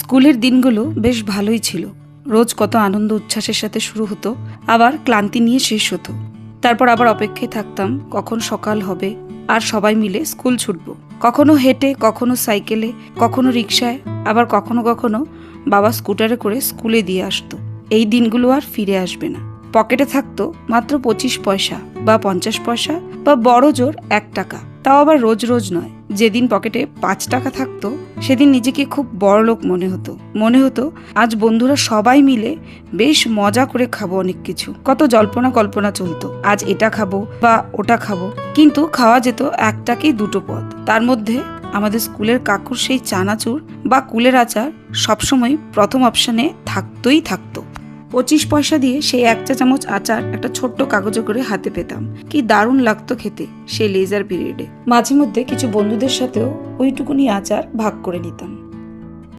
স্কুলের দিনগুলো বেশ ভালোই ছিল। রোজ কত আনন্দ উচ্ছ্বাসের সাথে শুরু হতো, আবার ক্লান্তি নিয়ে শেষ হতো। তারপর আবার অপেক্ষায় থাকতাম কখন সকাল হবে আর সবাই মিলে স্কুল ছুটব। কখনো হেঁটে, কখনো সাইকেলে, কখনো রিকশায়, আবার কখনো কখনো বাবা স্কুটারে করে স্কুলে দিয়ে আসতো। এই দিনগুলো আর ফিরে আসবে না। পকেটে থাকতো মাত্র 25 পয়সা বা 50 পয়সা বা বড় জোর 1 টাকা, তাও আবার রোজ রোজ নয়। যেদিন পকেটে 5 টাকা থাকতো সেদিন নিজেকে খুব বড়লোক মনে হতো আজ বন্ধুরা সবাই মিলে বেশ মজা করে খাবো অনেক কিছু। কত জল্পনা কল্পনা চলতো, আজ এটা খাবো বা ওটা খাবো। কিন্তু খাওয়া যেত একটাকেই দুটো পদ। তার মধ্যে আমাদের স্কুলের কাকুর সেই চানাচুর বা কুলের আচার সবসময় প্রথম অপশানে থাকতো। 25 পয়সা দিয়ে সেই 1 চা চামচ আচার একটা ছোট্ট কাগজে করে হাতে পেতাম। কি দারুণ লাগতো খেতে সেই লেজার পিরিয়ডে। মাঝে মধ্যে কিছু বন্ধুদের সাথেও ওইটুকুনি আচার ভাগ করে নিতাম।